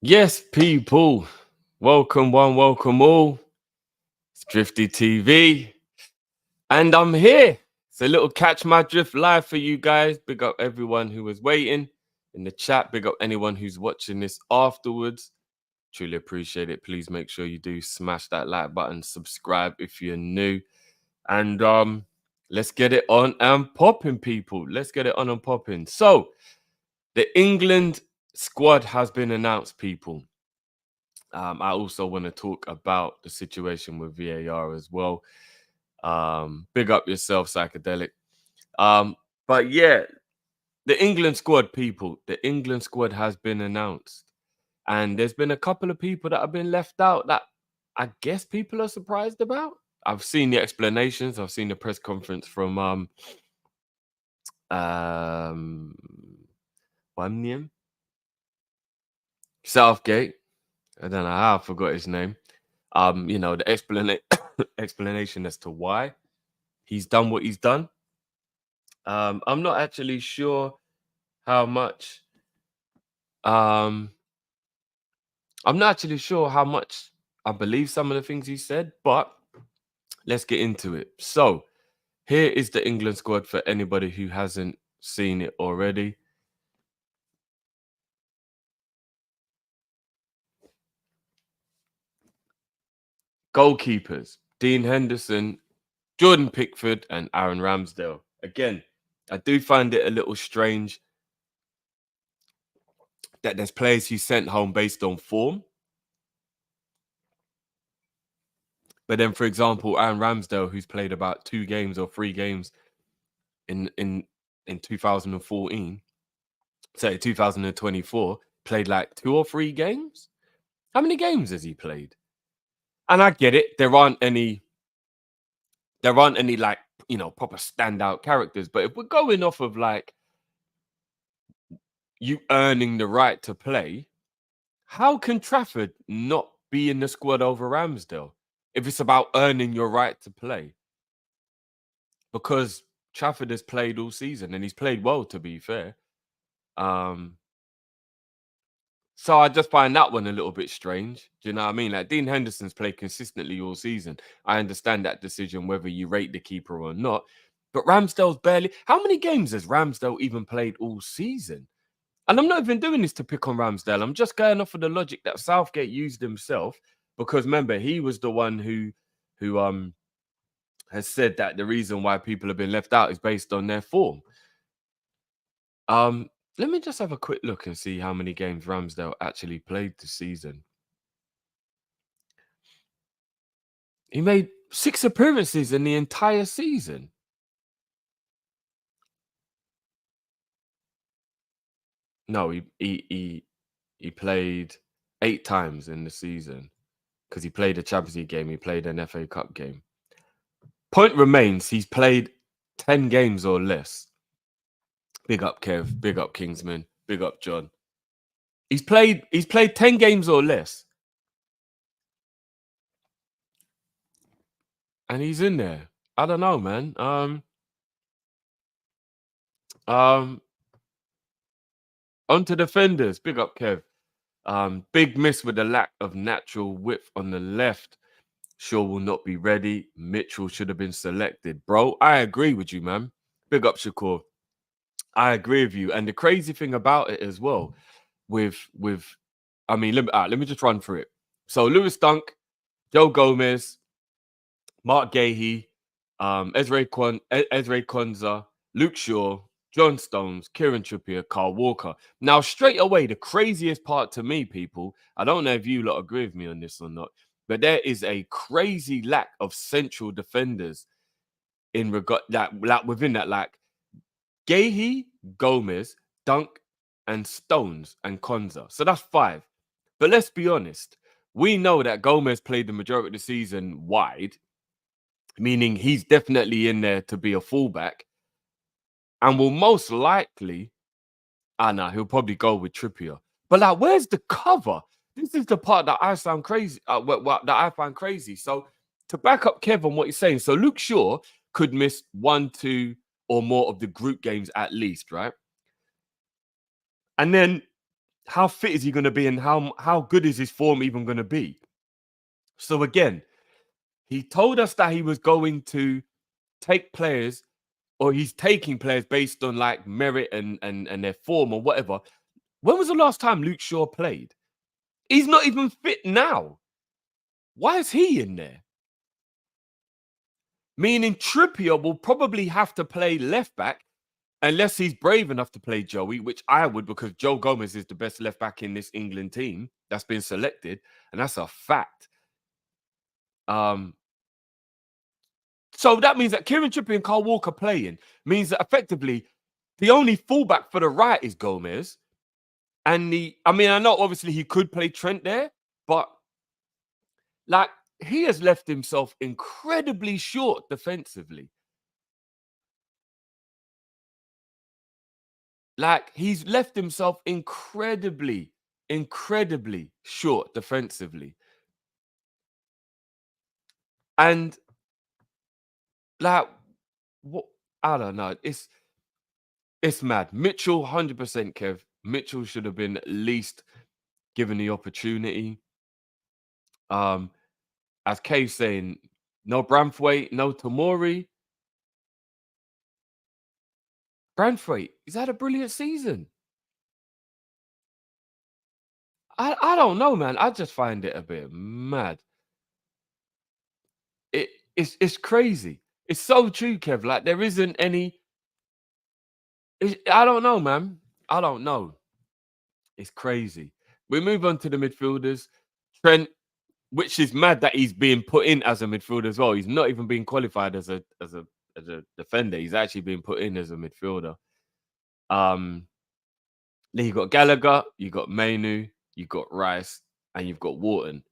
Yes, people. Welcome one, welcome all. It's Drifty TV. And I'm here. It's a little Catch My Drift live for you guys. Big up everyone who was waiting in the chat. Big up anyone who's watching this afterwards. Truly appreciate it. Please make sure you do smash that like button, subscribe if you're new. And let's get it on and popping, people. Let's get it on and popping. So the England squad has been announced, people. I also want to talk about the situation with VAR as well. Big up yourself, psychedelic. But yeah, the England squad, people. The England squad has been announced, and there's been a couple of people that have been left out that I guess people are surprised about. I've seen the explanations. I've seen the press conference from Wamniam Southgate. I don't know how I forgot his name. The explanation as to why he's done what he's done. I'm not actually sure how much. I'm not actually sure how much I believe some of the things he said, but let's get into it. So here is the England squad for anybody who hasn't seen it already. Goalkeepers: Dean Henderson, Jordan Pickford, and Aaron Ramsdale. Again, I do find it a little strange that there's players he sent home based on form. But then, for example, Aaron Ramsdale, who's played about 2 games or 3 games in 2014, say 2024, played like 2 or 3 games. How many games has he played? And I get it, there aren't any like, proper standout characters. But if we're going off of like you earning the right to play, how can Trafford not be in the squad over Ramsdale if it's about earning your right to play? Because Trafford has played all season and he's played well, to be fair. So I just find that one a little bit strange. Do you know what I mean? Like, Dean Henderson's played consistently all season. I understand that decision, whether you rate the keeper or not. But Ramsdale's barely. How many games has Ramsdale even played all season? And I'm not even doing this to pick on Ramsdale. I'm just going off of the logic that Southgate used himself. Because remember, he was the one who has said that the reason why people have been left out is based on their form. Let me just have a quick look and see how many games Ramsdale actually played this season. He made 6 appearances in the entire season. No, he played 8 times in the season because he played a Champions League game, he played an FA Cup game. Point remains, he's played 10 games or less. Big up Kev, big up Kingsman, big up John. He's played 10 games or less. And he's in there. I don't know, man. Onto defenders. Big up Kev. Big miss with the lack of natural width on the left. Shaw will not be ready. Mitchell should have been selected. Bro, I agree with you, man. Big up Shakur. I agree with you. And the crazy thing about it as well, let me just run through it. So Lewis Dunk, Joe Gomez, Mark Gahey, Ezra Konza, Luke Shaw, John Stones, Kieran Trippier, Carl Walker. Now, straight away, the craziest part to me, people, I don't know if you lot agree with me on this or not, but there is a crazy lack of central defenders in regard that within that, like Gahey, Gomez, Dunk, and Stones and Konza. So that's 5. But let's be honest, we know that Gomez played the majority of the season wide, meaning he's definitely in there to be a fullback, and will most likely, he'll probably go with Trippier. But like, where's the cover? This is the part that I sound crazy. That I find crazy. So to back up Kev on what he's saying, so Luke Shaw could miss 1, 2, or more of the group games at least, right? And then how fit is he going to be, and how good is his form even going to be? So again, he told us that he was going to take players, or he's taking players based on like merit and their form or whatever. When was the last time Luke Shaw played? He's not even fit now. Why is he in there? Meaning Trippier will probably have to play left back unless he's brave enough to play Joey, which I would, because Joe Gomez is the best left back in this England team that's been selected, and that's a fact. So that means that Kieran Trippier and Carl Walker playing means that effectively the only fullback for the right is Gomez. And I know obviously he could play Trent there, but like he has left himself incredibly short defensively. Like he's left himself incredibly short defensively. And like what, I don't know. It's mad. Mitchell, 100% Kev. Mitchell should have been at least given the opportunity. As Kay's saying, no Branthwaite, no Tomori. Branthwaite, he's had a brilliant season. I don't know, man. I just find it a bit mad. It's crazy. It's so true, Kev. Like there isn't any. I don't know, man. I don't know. It's crazy. We move on to the midfielders. Trent, which is mad that he's being put in as a midfielder as well. He's not even being qualified as a defender. He's actually being put in as a midfielder. Then you got Gallagher, you got Mainu, you got Rice, and you've got Wharton.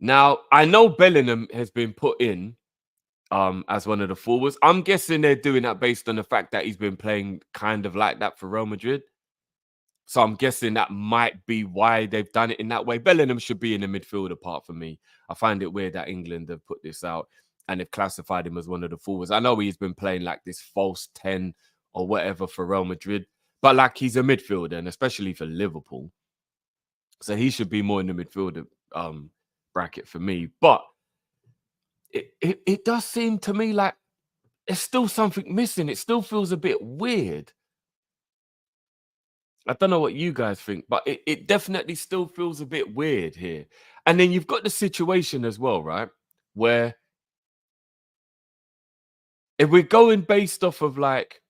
Now, I know Bellingham has been put in as one of the forwards. I'm guessing they're doing that based on the fact that he's been playing kind of like that for Real Madrid. So I'm guessing that might be why they've done it in that way. Bellingham should be in the midfield apart from me. I find it weird that England have put this out and they've classified him as one of the forwards. I know he's been playing like this false 10 or whatever for Real Madrid, but like he's a midfielder, and especially for Liverpool. So he should be more in the midfielder bracket for me. But it does seem to me like there's still something missing. It still feels a bit weird. I don't know what you guys think, but it definitely still feels a bit weird here. And then you've got the situation as well, right? Where if we're going based off of like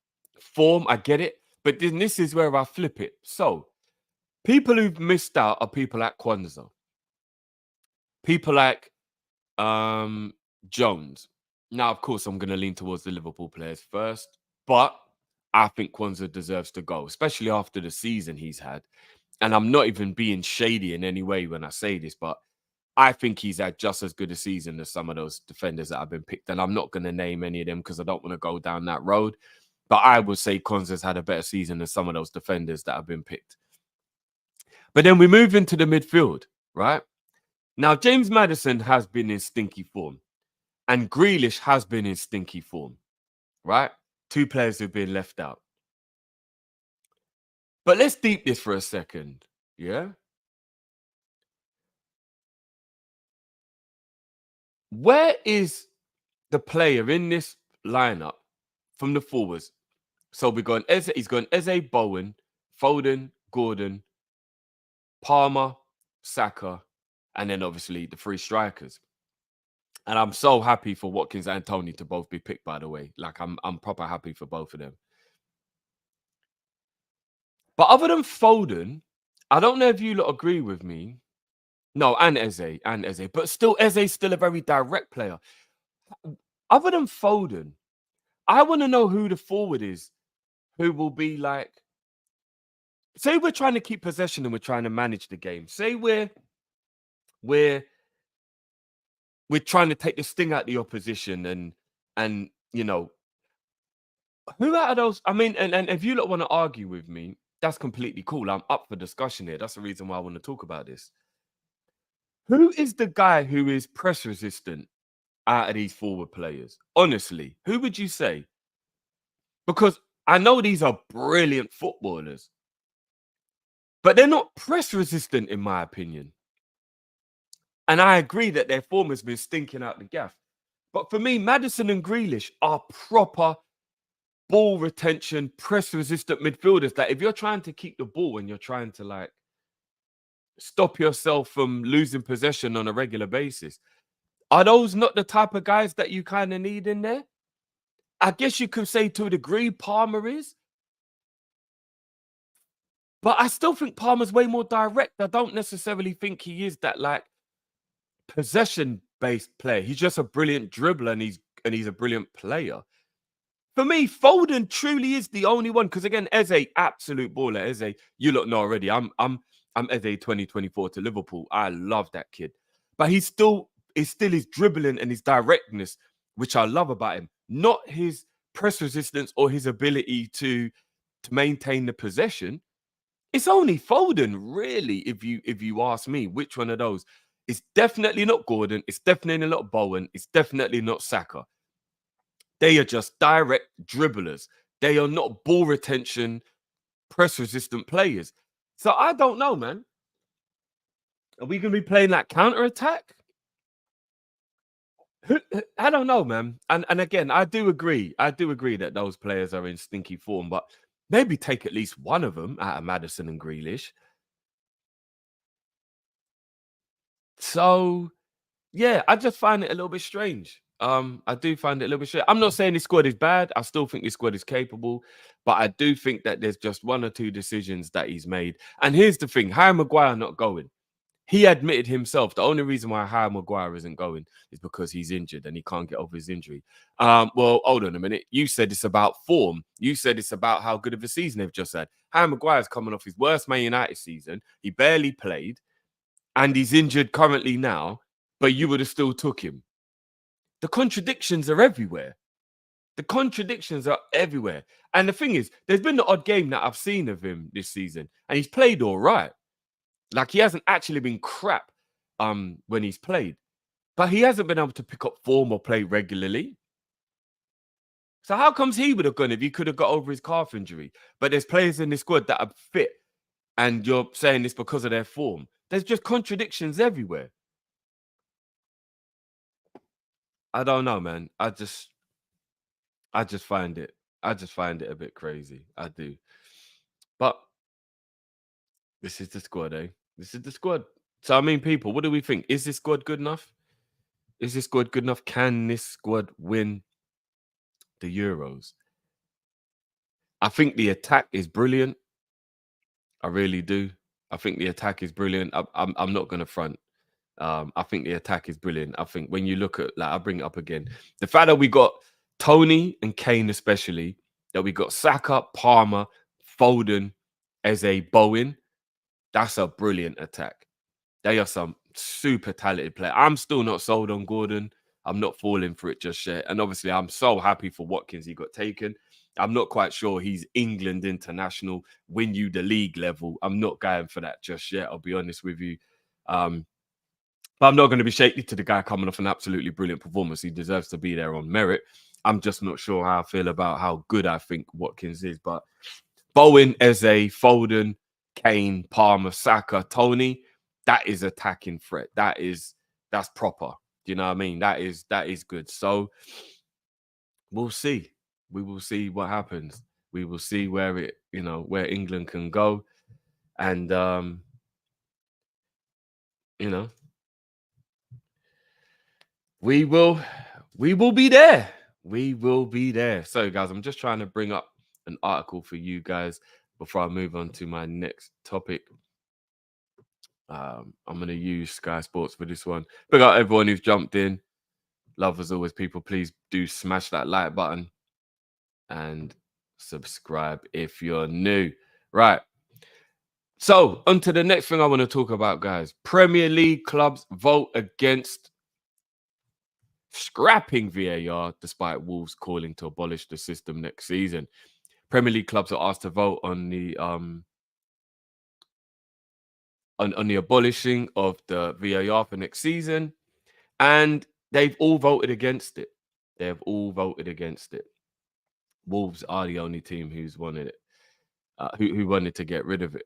form, I get it. But then this is where I flip it. So people who've missed out are people like Kwanzaa, people like Jones. Now, of course, I'm going to lean towards the Liverpool players first, but I think Kwanzaa deserves to go, especially after the season he's had. And I'm not even being shady in any way when I say this, but I think he's had just as good a season as some of those defenders that have been picked. And I'm not going to name any of them because I don't want to go down that road. But I would say Kwanzaa's had a better season than some of those defenders that have been picked. But then we move into the midfield, right? Now, James Maddison has been in stinky form. And Grealish has been in stinky form, right? Two players who've been left out. But let's deep this for a second, yeah? Where is the player in this lineup from the forwards? So we're going Eze, he's going Eze, Bowen, Foden, Gordon, Palmer, Saka, and then obviously the three strikers. And I'm so happy for Watkins and Tony to both be picked, by the way. Like I'm proper happy for both of them. But other than Foden, I don't know if you lot agree with me. No, and Eze. But still, Eze's still a very direct player. Other than Foden, I want to know who the forward is who will be like, say we're trying to keep possession and we're trying to manage the game. Say we're trying to take the sting out the opposition and you know, who out of those, I mean, and if you lot want to argue with me, that's completely cool. I'm up for discussion here. That's the reason why I want to talk about this. Who is the guy who is press resistant out of these forward players? Honestly, who would you say? Because I know these are brilliant footballers. but they're not press resistant, in my opinion. And I agree that their form has been stinking out the gaff. But for me, Maddison and Grealish are proper ball retention, press resistant midfielders. That if you're trying to keep the ball and you're trying to like stop yourself from losing possession on a regular basis, are those not the type of guys that you kind of need in there? I guess you could say to a degree Palmer is, but I still think Palmer's way more direct. I don't necessarily think he is that like possession based player. He's just a brilliant dribbler and he's a brilliant player. For me, Foden truly is the only one. Because again, Eze, absolute baller. Eze, you lot know already. I'm Eze 2024 to Liverpool. I love that kid. But it's still his dribbling and his directness, which I love about him. Not his press resistance or his ability to maintain the possession. It's only Foden, really, if you ask me, which one of those. It's definitely not Gordon. It's definitely not Bowen. It's definitely not Saka. They are just direct dribblers. They are not ball retention, press resistant players. So I don't know, man. Are we going to be playing that counter attack? I don't know, man. And again, I do agree. I do agree that those players are in stinky form, but maybe take at least one of them out of Maddison and Grealish. So yeah, I just find it a little bit strange. I do find it a little bit strange. I'm not saying this squad is bad. I still think this squad is capable, but I do think that there's just one or two decisions that he's made. And here's the thing: Harry Maguire not going. He admitted himself the only reason why Harry Maguire isn't going is because he's injured and he can't get over his injury. Well, hold on a minute. You said it's about form. You said it's about how good of a season they've just had. Harry Maguire's coming off his worst Man United season. He barely played, and he's injured currently now. But you would have still took him. The contradictions are everywhere. The contradictions are everywhere. And the thing is, there's been the odd game that I've seen of him this season, and he's played all right. Like he hasn't actually been crap when he's played, but he hasn't been able to pick up form or play regularly. So how comes he would have gone if he could have got over his calf injury? But there's players in this squad that are fit, and you're saying this because of their form. There's just contradictions everywhere. I don't know, man. I just find it a bit crazy. I do. But this is the squad, eh? This is the squad. So I mean, people, what do we think? Is this squad good enough? Is this squad good enough? Can this squad win the Euros? I think the attack is brilliant. I really do. I think the attack is brilliant. I'm not gonna front. I think the attack is brilliant. I think when you look at, like, I'll bring it up again. The fact that we got Tony and Kane, especially, that we got Saka, Palmer, Foden as a Bowen, that's a brilliant attack. They are some super talented players. I'm still not sold on Gordon. I'm not falling for it just yet. And obviously, I'm so happy for Watkins. He got taken. I'm not quite sure he's England international, win you the league level. I'm not going for that just yet. I'll be honest with you. But I'm not going to be shaky to the guy coming off an absolutely brilliant performance. He deserves to be there on merit. I'm just not sure how I feel about how good I think Watkins is. But Bowen, Eze, Foden, Kane, Palmer, Saka, Tony, that is attacking threat. That's proper. Do you know what I mean? That is good. So we'll see. We will see what happens. We will see where where England can go. And you know, we will be there. We will be there. So guys, I'm just trying to bring up an article for you guys before I move on to my next topic. I'm going to use Sky Sports for this one. Big up everyone who's jumped in. Love as always, people. Please do smash that like button and subscribe if you're new. Right. So, on to the next thing I want to talk about, guys. Premier League clubs vote against scrapping VAR despite Wolves calling to abolish the system next season. Premier League clubs are asked to vote on the on the abolishing of the VAR for next season, and they've all voted against it. They have all voted against it. Wolves are the only team who's wanted it, who wanted to get rid of it.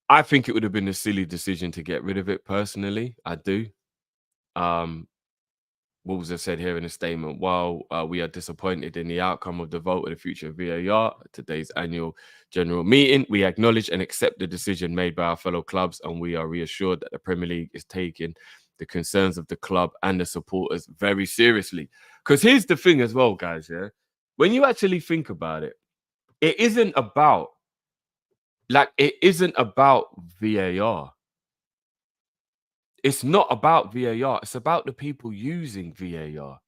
I think it would have been a silly decision to get rid of it personally. I do. Um, Wolves have said here in a statement, while we are disappointed in the outcome of the vote of the future of VAR at today's annual general meeting, we acknowledge and accept the decision made by our fellow clubs, and we are reassured that the Premier League is taking the concerns of the club and the supporters very seriously. Because here's the thing as well, guys, yeah? When you actually think about it, it isn't about, it isn't about VAR. It's not about VAR. It's about the people using VAR.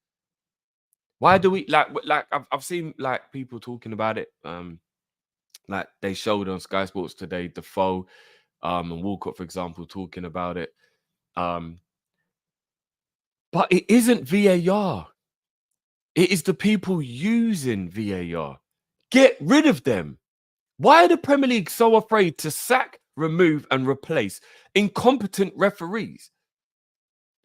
Why do we I've seen like people talking about it. Like they showed on Sky Sports today, Defoe, and Walcott, for example, talking about it. But it isn't VAR. It is the people using VAR. Get rid of them. Why are the Premier League so afraid to sack, remove, and replace incompetent referees?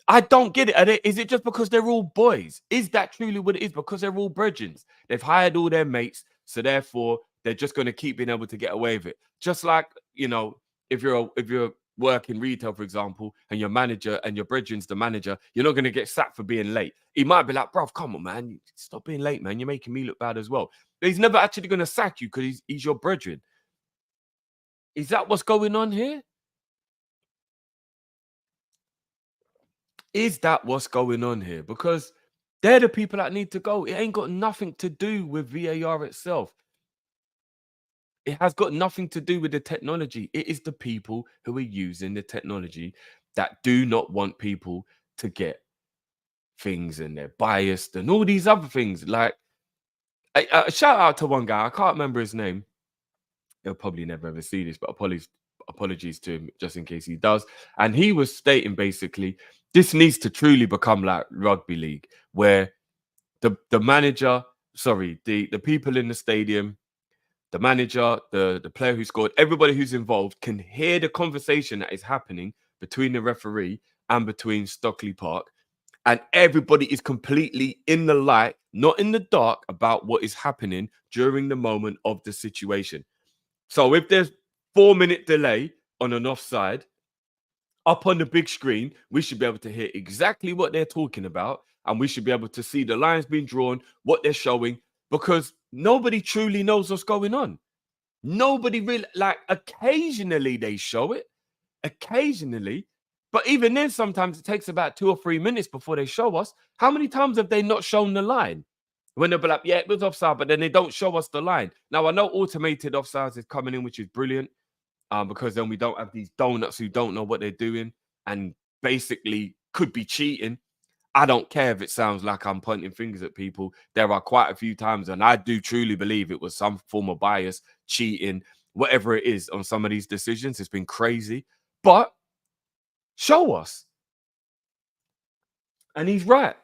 I don't get it. Is it just because they're all boys? Is that truly what it is? Because they're all brethren. They've hired all their mates, so therefore they're just going to keep being able to get away with it. Just like, if you're working retail, for example, and your manager and your brethren's the manager, you're not going to get sacked for being late. He might be like, bruv, come on, man, stop being late, man. You're making me look bad as well. But he's never actually going to sack you because he's your brethren. Is that what's going on here? Is that what's going on here? Because they're the people that need to go. It ain't got nothing to do with VAR itself. It has got nothing to do with the technology. It is the people who are using the technology that do not want people to get things, and they're biased and all these other things. Like, shout out to one guy. I can't remember his name. He'll probably never ever see this, but apologies to him just in case he does. And he was stating basically, this needs to truly become like rugby league, where the manager, sorry, the people in the stadium, the manager, the player who scored, everybody who's involved can hear the conversation that is happening between the referee and between Stockley Park. And everybody is completely in the light, not in the dark, about what is happening during the moment of the situation. So if there's 4-minute delay on an offside, up on the big screen, we should be able to hear exactly what they're talking about, and we should be able to see the lines being drawn, what they're showing, because nobody truly knows what's going on. Nobody really, like, occasionally they show it, occasionally, but even then, sometimes it takes about 2 or 3 minutes before they show us. How many times have they not shown the line? When they'll be like, yeah, it was offside, but then they don't show us the line. Now, I know automated offsides is coming in, which is brilliant, because then we don't have these donuts who don't know what they're doing and basically could be cheating. I don't care if it sounds like I'm pointing fingers at people. There are quite a few times, and I do truly believe it was some form of bias, cheating, whatever it is on some of these decisions. It's been crazy, but show us. And he's right.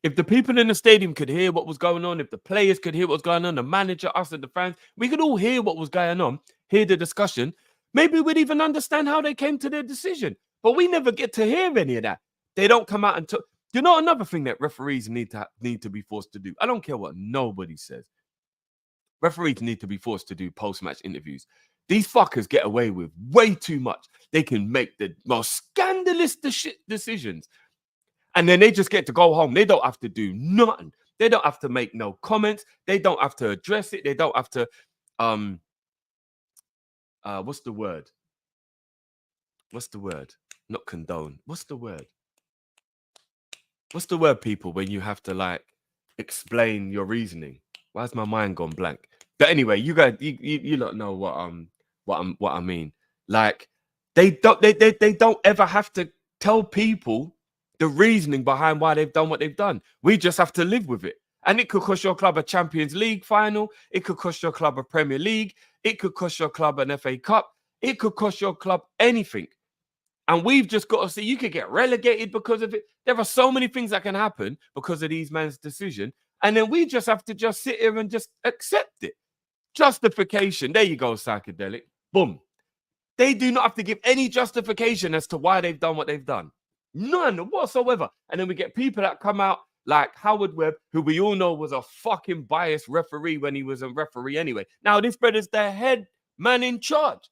If the people in the stadium could hear what was going on, if the players could hear what was going on, the manager, us and the fans, we could all hear what was going on, hear the discussion. Maybe we'd even understand how they came to their decision. But we never get to hear any of that. They don't come out and talk. You know, another thing that referees need to be forced to do. I don't care what nobody says. Referees need to be forced to do post-match interviews. These fuckers get away with way too much. They can make the most scandalous decisions, and then they just get to go home. They don't have to do nothing. They don't have to make no comments. They don't have to address it. They don't have to, what's the word? What's the word? Not condone. What's the word? What's the word, people, when you have to like explain your reasoning? Why's my mind gone blank? But anyway, you guys, you don't know what I mean. Like, they don't ever have to tell people the reasoning behind why they've done what they've done. We just have to live with it. And it could cost your club a Champions League final. It could cost your club a Premier League. It could cost your club an FA Cup. It could cost your club anything. And we've just got to see, you could get relegated because of it. There are so many things that can happen because of these men's decision. And then we just have to just sit here and just accept it. Justification. There you go, psychedelic. Boom. They do not have to give any justification as to why they've done what they've done. None whatsoever. And then we get people that come out like Howard Webb, who we all know was a fucking biased referee when he was a referee anyway. Now, this brother's the head man in charge.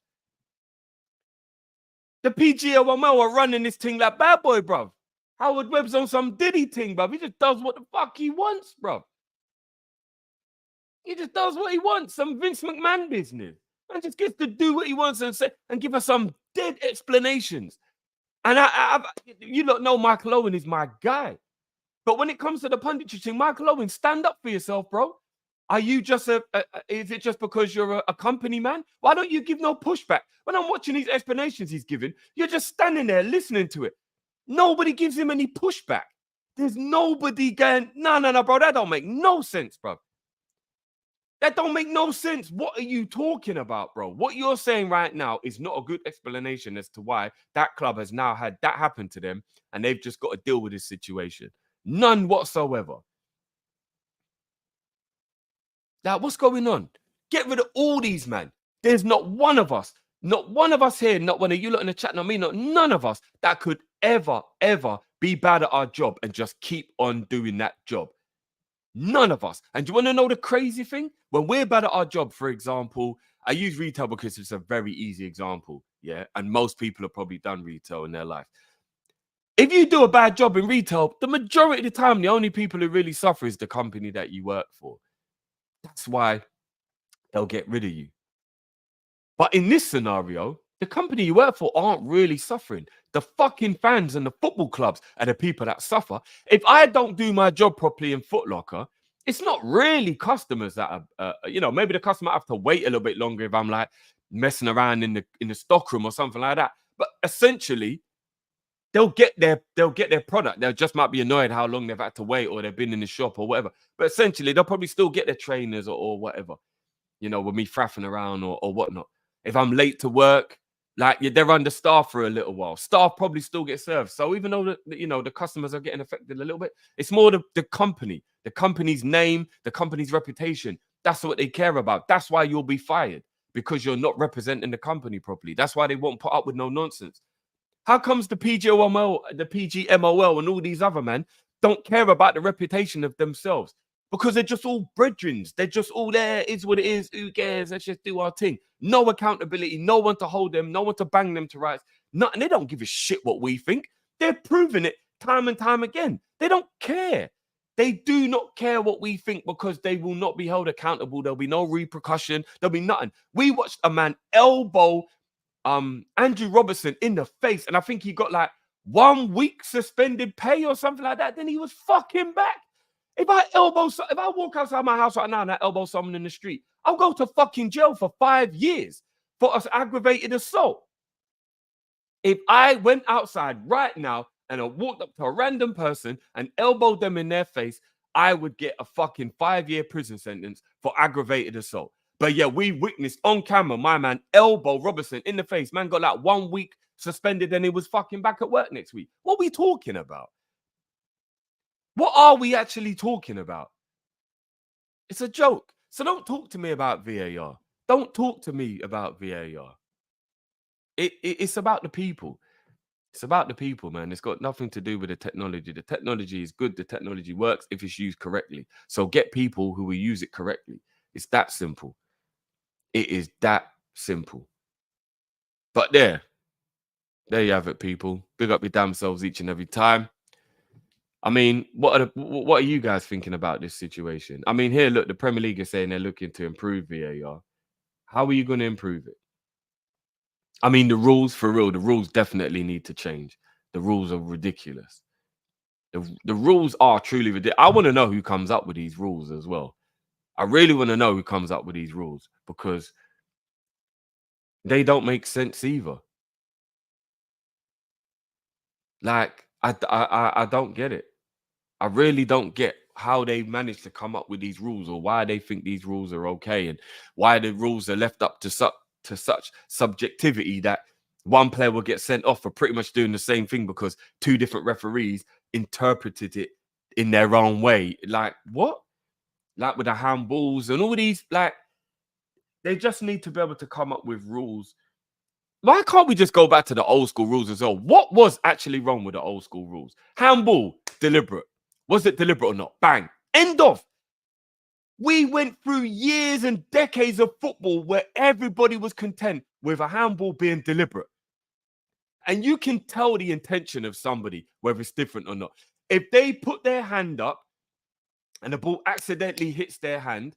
The PGMOL are running this thing like bad boy, bruv. Howard Webb's on some Diddy thing, bruv. He just does what the fuck he wants, bruv. He just does what he wants. Some Vince McMahon business. Man just gets to do what he wants and say and give us some dead explanations. And you lot know Michael Owen is my guy. But when it comes to the punditry thing, Michael Owen, stand up for yourself, bro. Are you just is it just because you're a company man? Why don't you give no pushback? When I'm watching these explanations he's giving, you're just standing there listening to it. Nobody gives him any pushback. There's nobody going, no, bro, that don't make no sense, bro. That don't make no sense. What are you talking about, bro? What you're saying right now is not a good explanation as to why that club has now had that happen to them and they've just got to deal with this situation. None whatsoever. Now, what's going on? Get rid of all these, man. There's not one of us here, not one of you lot in the chat, not me, none of us that could ever be bad at our job and just keep on doing that job. None of us. And do you want to know the crazy thing? When we're bad at our job, for example, I use retail because it's a very easy example. Yeah. And most people have probably done retail in their life. If you do a bad job in retail, the majority of the time, the only people who really suffer is the company that you work for. That's why they'll get rid of you. But in this scenario, the company you work for aren't really suffering. The fucking fans and the football clubs are the people that suffer. If I don't do my job properly in Foot Locker, it's not really customers that are, maybe the customer have to wait a little bit longer if I'm like messing around in the stockroom or something like that. But essentially, they'll get their product. They just might be annoyed how long they've had to wait or they've been in the shop or whatever. But essentially, they'll probably still get their trainers or whatever, with me faffing around or whatnot. If I'm late to work, like they're understaffed for a little while, staff probably still get served. So even though the customers are getting affected a little bit, it's more the company's name, the company's reputation. That's what they care about. That's why you'll be fired, because you're not representing the company properly. That's why they won't put up with no nonsense. How comes the PGMOL, and all these other men don't care about the reputation of themselves? Because they're just all brethren. They're just all there. Is what it is. Who cares? Let's just do our thing. No accountability. No one to hold them. No one to bang them to rights. Nothing. They don't give a shit what we think. They're proving it time and time again. They don't care. They do not care what we think because they will not be held accountable. There'll be no repercussion. There'll be nothing. We watched a man elbow Andrew Robertson in the face, and I think he got like 1 week suspended pay or something like that. Then he was fucking back. If I walk outside my house right now and I elbow someone in the street, I'll go to fucking jail for 5 years for us aggravated assault. If I went outside right now and I walked up to a random person and elbowed them in their face, I would get a fucking 5-year prison sentence for aggravated assault. But yeah, we witnessed on camera my man elbow Robertson in the face. Man got like 1 week suspended and he was fucking back at work next week. What are we talking about? What are we actually talking about? It's a joke. So don't talk to me about VAR. Don't talk to me about VAR. It's about the people. It's about the people, man. It's got nothing to do with the technology. The technology is good. The technology works if it's used correctly. So get people who will use it correctly. It's that simple. It is that simple. But there you have it, people. Big up your damn selves each and every time. I mean, what are you guys thinking about this situation? I mean, here, look, the Premier League is saying they're looking to improve VAR. How are you going to improve it? I mean, the rules, for real, the rules definitely need to change. The rules are ridiculous. The rules are truly ridiculous. I want to know who comes up with these rules as well. I really want to know who comes up with these rules because they don't make sense either. Like, I don't get it. I really don't get how they managed to come up with these rules or why they think these rules are okay and why the rules are left up to such subjectivity that one player will get sent off for pretty much doing the same thing because 2 different referees interpreted it in their own way. Like, what? Like with the handballs and all these, like, they just need to be able to come up with rules. Why can't we just go back to the old school rules as well? What was actually wrong with the old school rules? Handball, deliberate. Was it deliberate or not? Bang. End of. We went through years and decades of football where everybody was content with a handball being deliberate. And you can tell the intention of somebody, whether it's different or not. If they put their hand up and the ball accidentally hits their hand,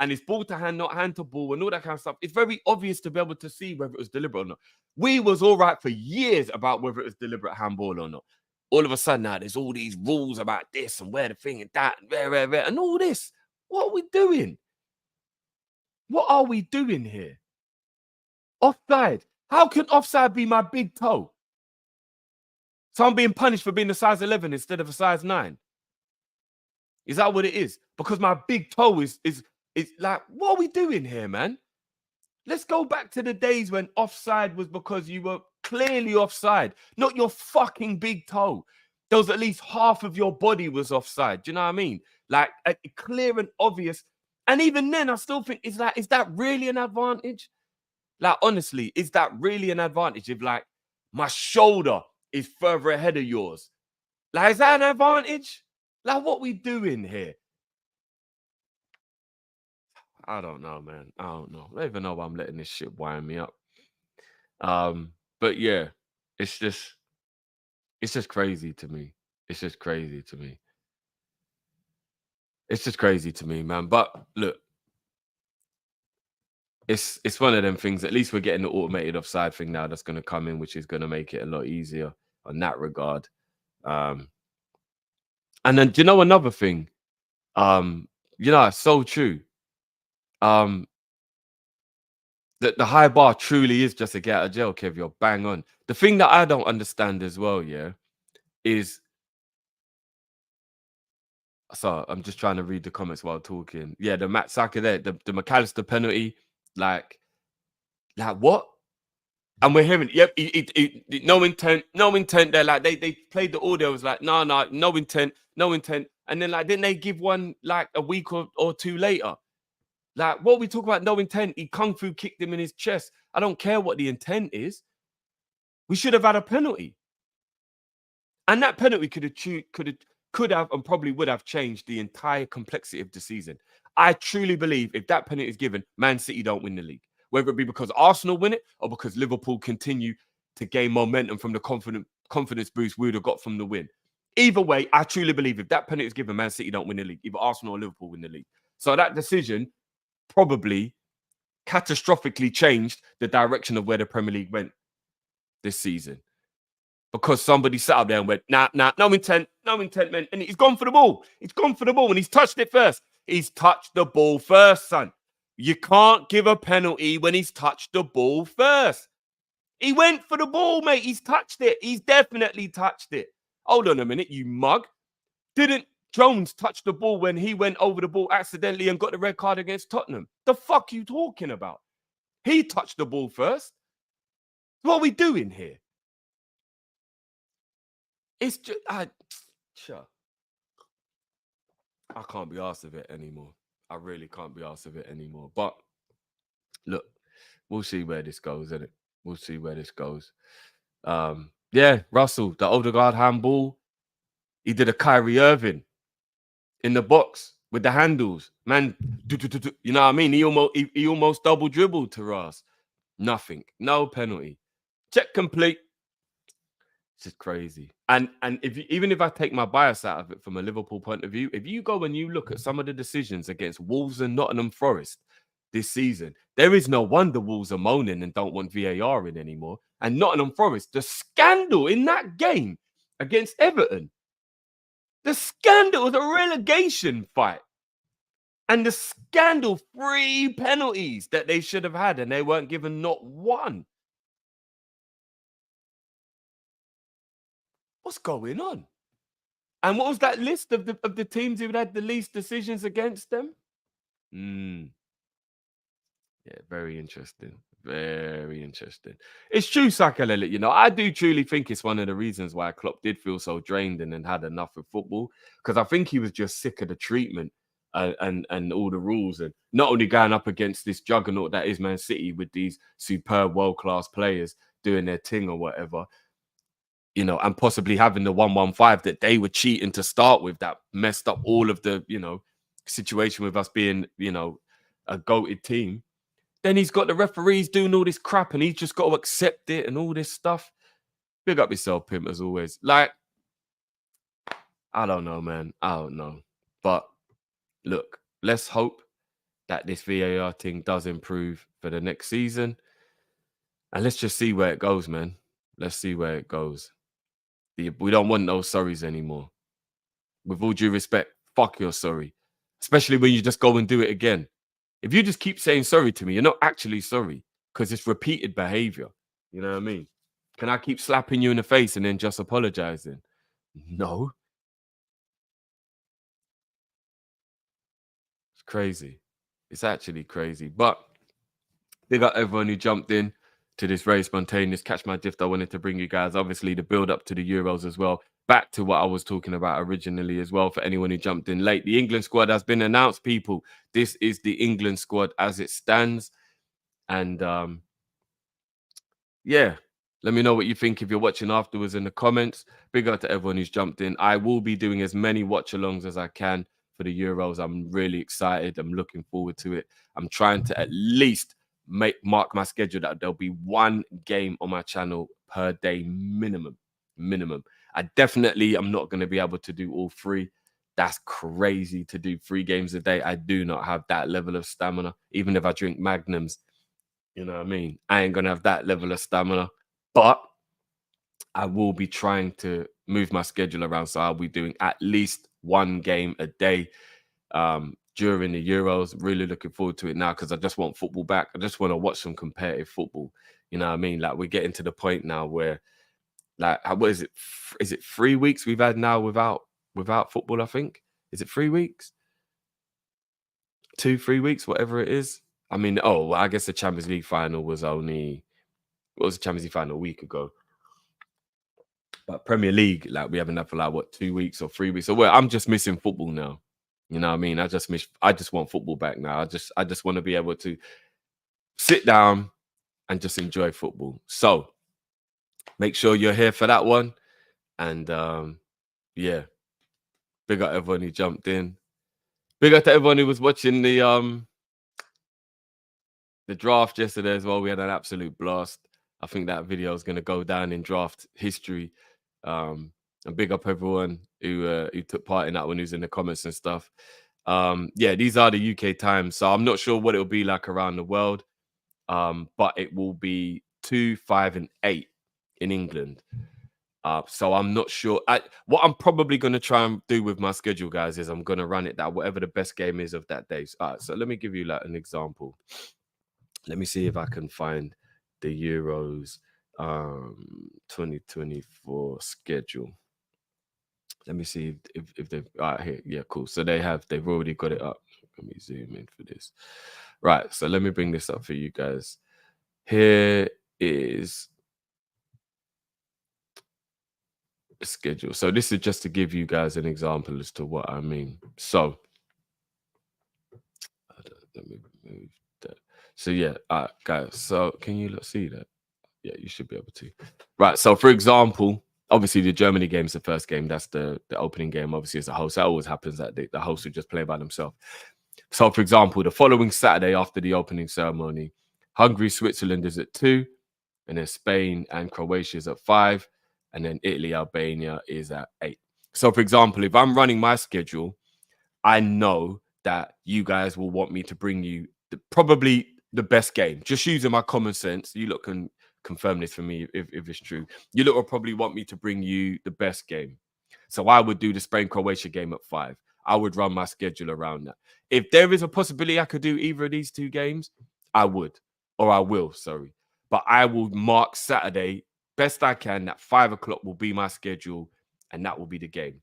and it's ball to hand, not hand to ball, and all that kind of stuff, it's very obvious to be able to see whether it was deliberate or not. We was all right for years about whether it was deliberate handball or not. All of a sudden now, there's all these rules about this and where the thing and that and where, and all this. What are we doing? What are we doing here? Offside. How can offside be my big toe? So I'm being punished for being a size 11 instead of a size 9. Is that what it is? Because my big toe is like, what are we doing here, man? Let's go back to the days when offside was because you were clearly offside, not your fucking big toe. There was at least half of your body was offside. Do you know what I mean? Like a clear and obvious. And even then, I still think is that really an advantage? Like, honestly, is that really an advantage if like my shoulder is further ahead of yours? Like, is that an advantage? Like, what we doing here? I don't know, man. I don't know. I don't even know why I'm letting this shit wind me up. But yeah, it's just crazy to me. It's just crazy to me. It's just crazy to me, man. But look, it's one of them things. At least we're getting the automated offside thing now that's going to come in, which is going to make it a lot easier on that regard. And then, do you know another thing? It's so true. The high bar truly is just a get out of jail, Kev. You're bang on. The thing that I don't understand as well, yeah, is so I'm just trying to read the comments while talking. Yeah, the Matt Saka there, the McAllister penalty, like what? And we're hearing, yep, no intent, no intent there. Like they played the audio, it was like, no, no intent, no intent. And then like, didn't they give one like a week or two later? Like, what we talk about, no intent. He kung fu kicked him in his chest. I don't care what the intent is. We should have had a penalty. And that penalty could have and probably would have changed the entire complexity of the season. I truly believe if that penalty is given, Man City don't win the league. Whether it be because Arsenal win it or because Liverpool continue to gain momentum from the confidence boost we would have got from the win. Either way, I truly believe if that penalty is given, Man City don't win the league. Either Arsenal or Liverpool win the league. So that decision probably catastrophically changed the direction of where the Premier League went this season. Because somebody sat up there and went, nah, no intent, man. And he's gone for the ball. He's gone for the ball and he's touched it first. He's touched the ball first, son. You can't give a penalty when he's touched the ball first. He went for the ball, mate. He's touched it. He's definitely touched it. Hold on a minute, you mug. Didn't Jones touch the ball when he went over the ball accidentally and got the red card against Tottenham? The fuck you talking about? He touched the ball first. What are we doing here? It's just, sure. I can't be arsed of it anymore. I really can't be arsed of it anymore. But look, we'll see where this goes, isn't it? We'll see where this goes. Yeah, Russell, the Odegaard handball. He did a Kyrie Irving in the box with the handles. Man, you know what I mean? He almost double dribbled to Ross. Nothing. No penalty. Check complete. It's just crazy. And even if I take my bias out of it from a Liverpool point of view, if you go and you look at some of the decisions against Wolves and Nottingham Forest this season, there is no wonder Wolves are moaning and don't want VAR in anymore. And Nottingham Forest, the scandal in that game against Everton, the scandal was a relegation fight. And the scandal, 3 penalties that they should have had, and they weren't given not one. What's going on? And what was that list of the teams who had the least decisions against them? Yeah, very interesting. Very interesting. It's true, Sakalele. You know, I do truly think it's one of the reasons why Klopp did feel so drained and then had enough of football. Because I think he was just sick of the treatment and all the rules, and not only going up against this juggernaut that is Man City with these superb world-class players doing their thing or whatever, you know, and possibly having the 1-1-5 that they were cheating to start with that messed up all of the, you know, situation with us being, you know, a goated team. Then he's got the referees doing all this crap and he's just got to accept it and all this stuff. Big up yourself, Pimp, as always. Like, I don't know, man. I don't know. But look, let's hope that this VAR thing does improve for the next season. And let's just see where it goes, man. Let's see where it goes. We don't want no sorries anymore. With all due respect, fuck your sorry. Especially when you just go and do it again. If you just keep saying sorry to me, you're not actually sorry because it's repeated behavior. You know what I mean? Can I keep slapping you in the face and then just apologizing? No, it's crazy. It's actually crazy. But big up everyone who jumped in to this very spontaneous Catch My Drift. I wanted to bring you guys, obviously, the build up to the Euros as well. Back to what I was talking about originally as well, for anyone who jumped in late. The England squad has been announced, people. This is the England squad as it stands. And yeah, let me know what you think if you're watching afterwards in the comments. Big up to everyone who's jumped in. I will be doing as many watch alongs as I can for the Euros. I'm really excited. I'm looking forward to it. I'm trying to at least mark my schedule that there'll be one game on my channel per day minimum. I definitely am not going to be able to do all three. That's crazy to do 3 games a day. I do not have that level of stamina. Even if I drink magnums, you know what I mean? I ain't gonna have that level of stamina, but I will be trying to move my schedule around. So I'll be doing at least 1 game a day during the Euros. Really looking forward to it now because I just want football back. I just want to watch some competitive football. You know what I mean? Like, we're getting to the point now where, like, what is it? Is it 3 weeks we've had now without football? I think, is it 3 weeks? 2-3 weeks, whatever it is. I mean, oh, well, I guess the Champions League final was only, what was the Champions League final, a week ago? But Premier League, like, we haven't had for like what, 2 weeks or 3 weeks. So, well, I'm just missing football now. You know what I mean? I just want football back now. I just want to be able to sit down and just enjoy football. So make sure you're here for that one. And yeah, big up everyone who jumped in. Big up to everyone who was watching the draft yesterday as well. We had an absolute blast. I think that video is going to go down in draft history. And big up everyone who took part in that one, who's in the comments and stuff. Yeah, these are the UK times, so I'm not sure what it'll be like around the world. But it will be 2, 5, and 8 in England. So I'm not sure. What I'm probably going to try and do with my schedule, guys, is I'm going to run it that whatever the best game is of that day. So let me give you like an example. Let me see if I can find the Euros 2024 schedule. Let me see if they've here. Yeah, cool. So they've already got it up. Let me zoom in for this. Right. So let me bring this up for you guys. Here is the schedule. So this is just to give you guys an example as to what I mean. So let me move that. So yeah, guys. So can you see that? Yeah, you should be able to. Right. So for example, obviously the Germany game is the first game. That's the opening game. Obviously, as a host, that always happens that the host would just play by themselves. So for example, the following Saturday after the opening ceremony, Hungary, Switzerland is at 2, and then Spain and Croatia is at 5, and then Italy, Albania is at 8. So for example, if I'm running my schedule, I know that you guys will want me to bring you probably the best game. Just using my common sense, you lot can confirm this for me if it's true. You lot will probably want me to bring you the best game. So I would do the Spain-Croatia game at 5. I would run my schedule around that. If there is a possibility I could do either of these 2 games, I would. Or I will, sorry. But I will mark Saturday best I can. That 5 o'clock will be my schedule, and that will be the game.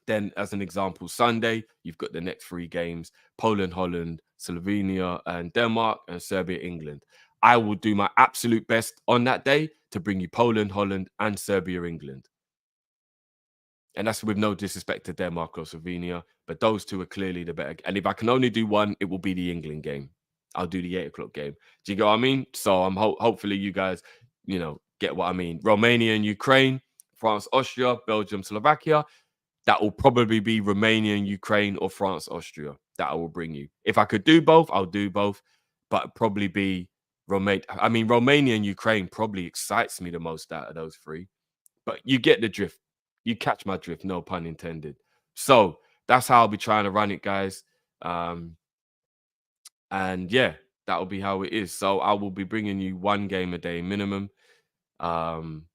Then, as an example, Sunday, you've got the next 3 games: Poland, Holland, Slovenia, and Denmark, and Serbia, England. I will do my absolute best on that day to bring you Poland, Holland, and Serbia, England. And that's with no disrespect to Denmark or Slovenia, but those 2 are clearly the better. And if I can only do one, it will be the England game. I'll do the 8 o'clock game. Do you get what I mean? So I'm hopefully you guys, get what I mean. Romania and Ukraine, France, Austria, Belgium, Slovakia. That will probably be Romania and Ukraine, or France, Austria. That I will bring you. If I could do both, I'll do both. But probably be Romania. I mean, Romania and Ukraine probably excites me the most out of those 3. But you get the drift. You catch my drift, no pun intended. So that's how I'll be trying to run it, guys. Um, and yeah, that'll be how it is. So I will be bringing you one game a day minimum. Um,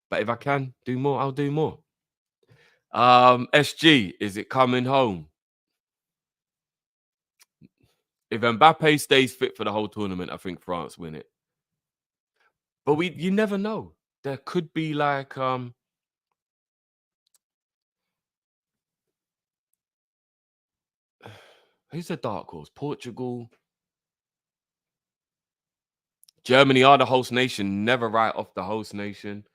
but if I can do more, I'll do more. SG, is it coming home? If Mbappe stays fit for the whole tournament, I think France win it. But you never know. There could be like who's the dark horse? Portugal, Germany are the host nation. Never write off the host nation.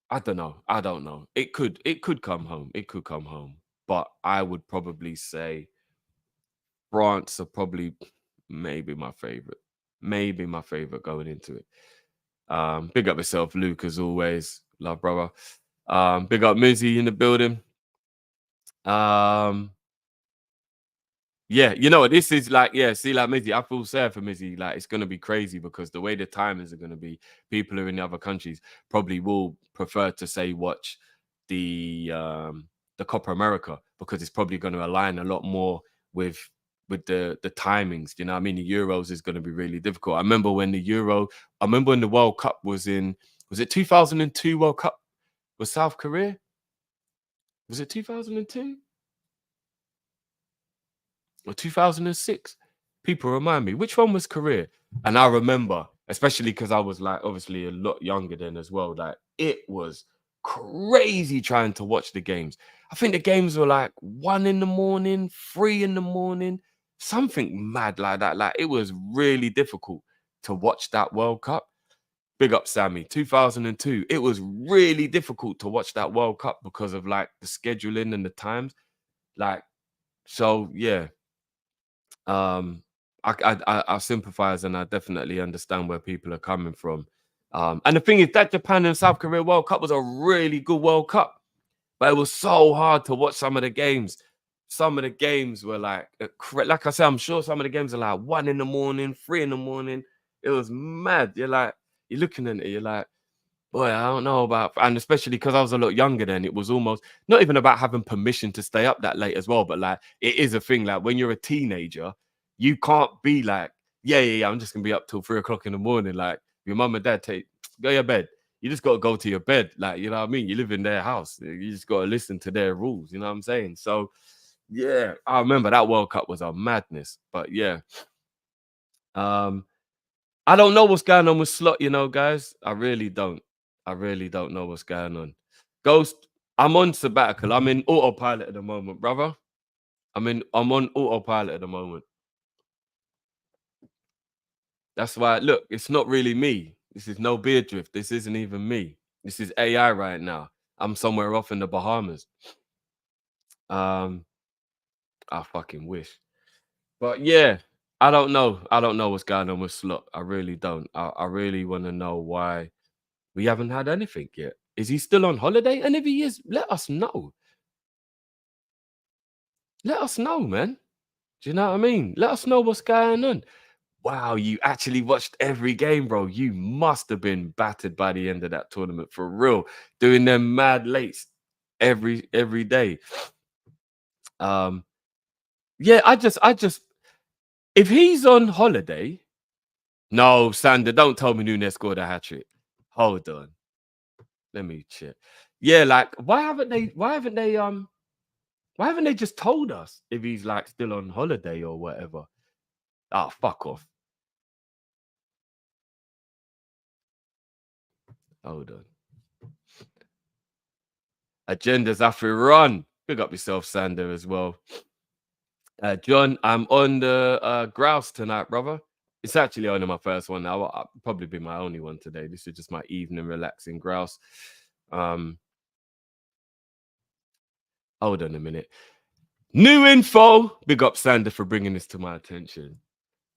I don't know. I don't know. It could come home. It could come home. But I would probably say France are probably maybe my favorite. Maybe my favorite going into it. Big up yourself, Luke, as always. Love, brother. Big up Mizzy in the building. Um, Yeah, you know what this is like. Yeah, see, like Mizzy, I feel sad for Mizzy. Like it's gonna be crazy because the way the timings are gonna be, people who are in the other countries probably will prefer to say watch the Copa America because it's probably going to align a lot more with the timings. You know, what I mean, the Euros is going to be really difficult. I remember when the World Cup was it 2002 World Cup was South Korea? Was it 2002? Or 2006. People remind me, which one was Korea? And I remember, especially because I was like obviously a lot younger then as well, like it was crazy trying to watch the games. I think the games were like 1 in the morning, 3 in the morning, something mad like that. Like it was really difficult to watch that World Cup. Big up Sammy, 2002. It was really difficult to watch that World Cup because of like the scheduling and the times. Like, so yeah, um, I sympathize and I definitely understand where people are coming from. And the thing is that Japan and South Korea World Cup was a really good World Cup, but it was so hard to watch some of the games. Some of the games were like, like I said, I'm sure some of the games are like 1 in the morning, 3 in the morning. It was mad. You're looking at it, you're like, boy, I don't know about, and especially because I was a lot younger then, it was almost not even about having permission to stay up that late as well. But like, it is a thing. Like when you're a teenager, you can't be like, yeah, I'm just gonna be up till 3 o'clock in the morning. Like your mum and dad go to your bed. You just got to go to your bed. Like, you know what I mean? You live in their house. You just got to listen to their rules. You know what I'm saying? So, yeah, I remember that World Cup was a madness. But yeah, um, I don't know what's going on with Slot, you know, guys. I really don't. I really don't know what's going on. Ghost, I'm on sabbatical. I'm in autopilot at the moment, brother. I'm on autopilot at the moment. That's why look, it's not really me. This is no beard drift. This isn't even me. This is AI right now. I'm somewhere off in the Bahamas. Um, I fucking wish. But yeah, I don't know. I don't know what's going on with Slot. I really don't. I really want to know why we haven't had anything yet. Is he still on holiday? And if he is, let us know. Let us know, man. Do you know what I mean? Let us know what's going on. Wow, you actually watched every game, bro. You must have been battered by the end of that tournament for real. Doing them mad lates every day. Um, yeah, I just if he's on holiday, no, Sander, don't tell me Nunes scored a hat trick. Hold on. Let me check. Yeah, like why haven't they just told us if he's like still on holiday or whatever? Oh, fuck off. Hold on. Agendas have to run. Pick up yourself, Sander, as well. John, I'm on the grouse tonight, brother. It's actually only my first one now. I'll probably be my only one today. This is just my evening relaxing grouse. Um, hold on a minute. New info. Big up Sander for bringing this to my attention.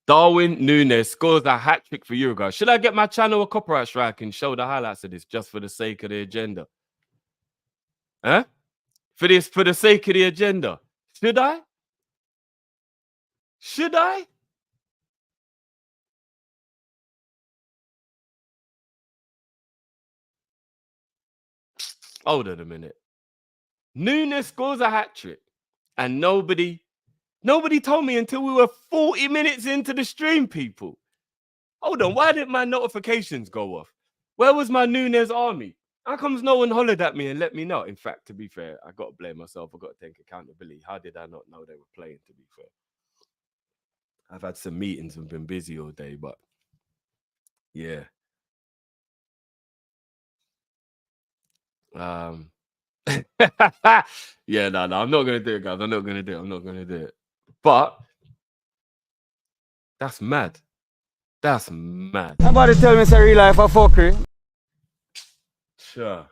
Darwin Nunes scores a hat trick for Uruguay. Should I get my channel a copyright strike and show the highlights of this just for the sake of the agenda? Huh? For the sake of the agenda. Should I? Should I? hold on a minute. Nunes scores a hat-trick, and nobody told me until we were 40 minutes into the stream, people. Hold on, why didn't my notifications go off? Where was my Nunes army? How comes no one hollered at me and let me know? In fact, to be fair, I got to blame myself. I got to take accountability. How did I not know they were playing, to be fair? I've had some meetings and been busy all day, but yeah. Yeah, no, I'm not going to do it, guys. I'm not going to do it. But that's mad. That's mad. Somebody tell me it's a real life a fuckery. Sure.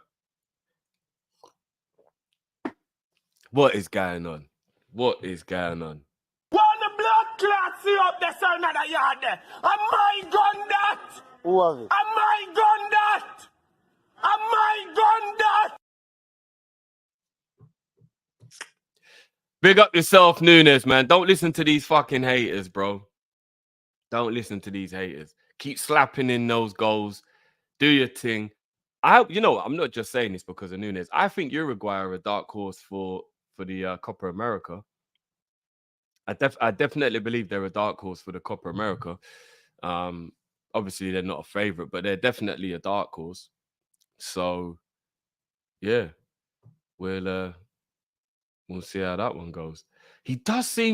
What is going on? What is going on? When the blood clot see up there, so another yard there. Am I gun that? Who have it? Am I gun that? Am I gun that? Big up yourself, Nunes, man. Don't listen to these fucking haters, bro. Don't listen to these haters. Keep slapping in those goals. Do your thing. I'm not just saying this because of Nunes. I think Uruguay are a dark horse for the Copa America. I definitely believe they're a dark horse for the Copa America. Obviously they're not a favorite, but they're definitely a dark horse. So yeah, we'll see how that one goes. He definitely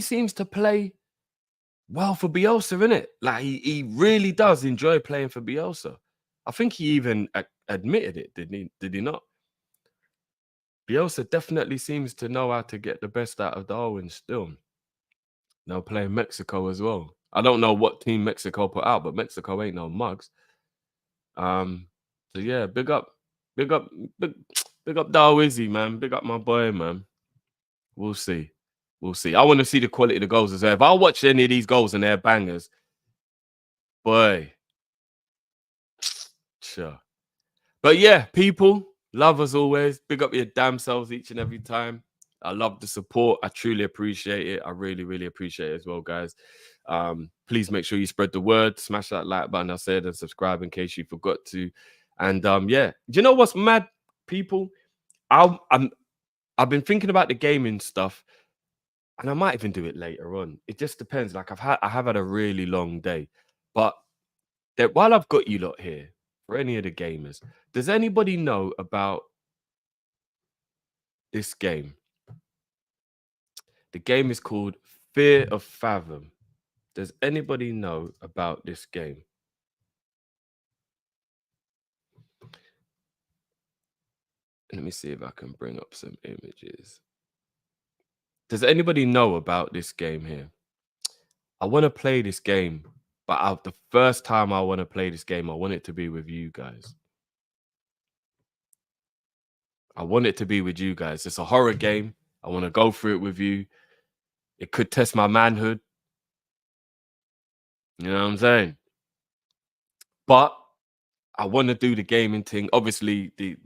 seems to play well for Bielsa, innit? Like he really does enjoy playing for Bielsa. I think he even admitted it, did he not? Bielsa definitely seems to know how to get the best out of Darwin still. Now playing Mexico as well. I don't know what team Mexico put out, but Mexico ain't no mugs. So yeah, big up Darwizzy, man. Big up my boy, man. We'll see. I want to see the quality of the goals as well. If I watch any of these goals and they're bangers, boy. Sure. But yeah, people, love as always. Big up your damn selves each and every time. I love the support. I truly appreciate it. I really, really appreciate it as well, guys. Please make sure you spread the word. Smash that like button, I said, and subscribe in case you forgot to. And yeah, do you know what's mad, people? I've been thinking about the gaming stuff, and I might even do it later on. It just depends. Like I have had a really long day, but while I've got you lot here, for any of the gamers, does anybody know about this game? The game is called Fear of Fathom. Does anybody know about this game? Let me see if I can bring up some images. Does anybody know about this game here? I want to play this game, but the first time I want to play this game, I want it to be with you guys. I want it to be with you guys. It's a horror game. I want to go through it with you. It could test my manhood. You know what I'm saying? But I want to do the gaming thing. Obviously, the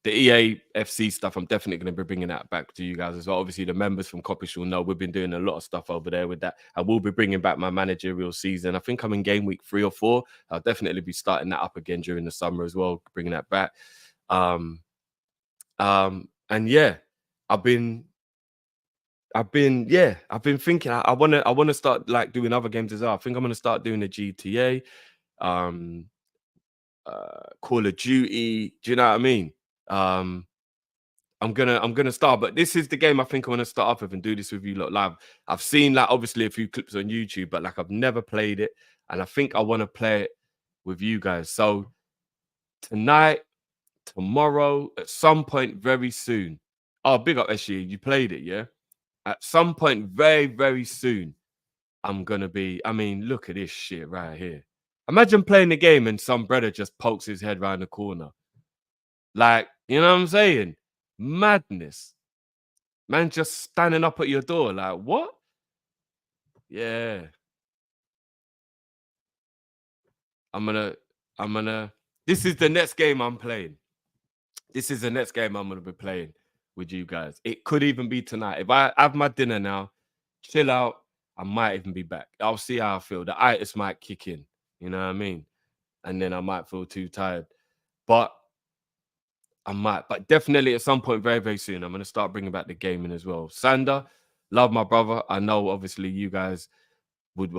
EA FC stuff, I'm definitely going to be bringing that back to you guys as well. Obviously, the members from KOP-ISH will know we've been doing a lot of stuff over there with that. I will be bringing back my managerial season. I think I'm in game week 3 or 4. I'll definitely be starting that up again during the summer as well, bringing that back. And yeah, I've been thinking I want to start like doing other games as well. I think I'm going to start doing the GTA, Call of Duty. Do you know what I mean? I'm gonna start, but this is the game I think I want to start off with and do this with you lot live. I've seen like obviously a few clips on YouTube, but like I've never played it, and I think I want to play it with you guys. So tonight, tomorrow, at some point very soon. Oh, big up SG, you played it, yeah? At some point very, very soon, I'm gonna be. I mean, look at this shit right here. Imagine playing the game and some brother just pokes his head around the corner. Like, you know what I'm saying? Madness. Man just standing up at your door. Like, what? Yeah. I'm gonna. This is the next game I'm playing. This is the next game I'm gonna be playing with you guys. It could even be tonight. If I have my dinner now, chill out, I might even be back. I'll see how I feel. The itis might kick in. You know what I mean? And then I might feel too tired. but I might. But definitely at some point, very, very soon, I'm going to start bringing back the gaming as well. Sander, love my brother. I know, obviously, you guys would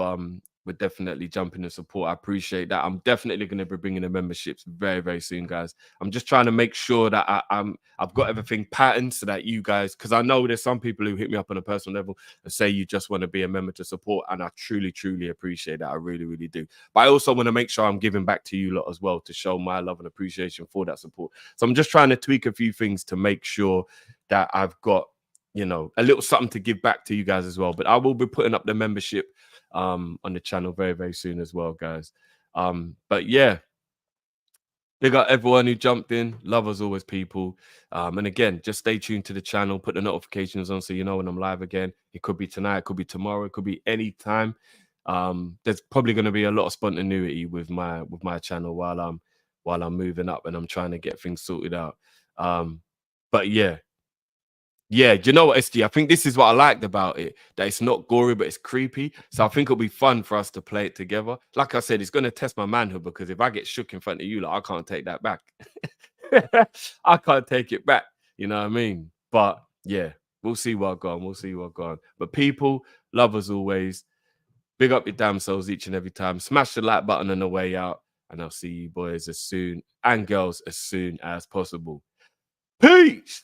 definitely jump in and support. I appreciate that. I'm definitely going to be bringing the memberships very, very soon, guys. I'm just trying to make sure that I've got everything patterned so that you guys, because I know there's some people who hit me up on a personal level and say you just want to be a member to support, and I truly, truly appreciate that. I really, really do. But I also want to make sure I'm giving back to you lot as well to show my love and appreciation for that support. So I'm just trying to tweak a few things to make sure that I've got, you know, a little something to give back to you guys as well. But I will be putting up the membership on the channel very, very soon as well, guys. But yeah, big up everyone who jumped in. Love as always, people. And again, just stay tuned to the channel, put the notifications on so you know when I'm live again. It could be tonight, it could be tomorrow, it could be any time. There's probably going to be a lot of spontaneity with my channel while I'm moving up and I'm trying to get things sorted out. But yeah, do you know what, SG? I think this is what I liked about it, that it's not gory, but it's creepy. So I think it'll be fun for us to play it together. Like I said, it's going to test my manhood, because if I get shook in front of you, like, I can't take that back. I can't take it back. You know what I mean? But yeah, we'll see what going. We'll see what going. But people, love as always. Big up your damn selves each and every time. Smash the like button on the way out. And I'll see you boys as soon, and girls, as soon as possible. Peace!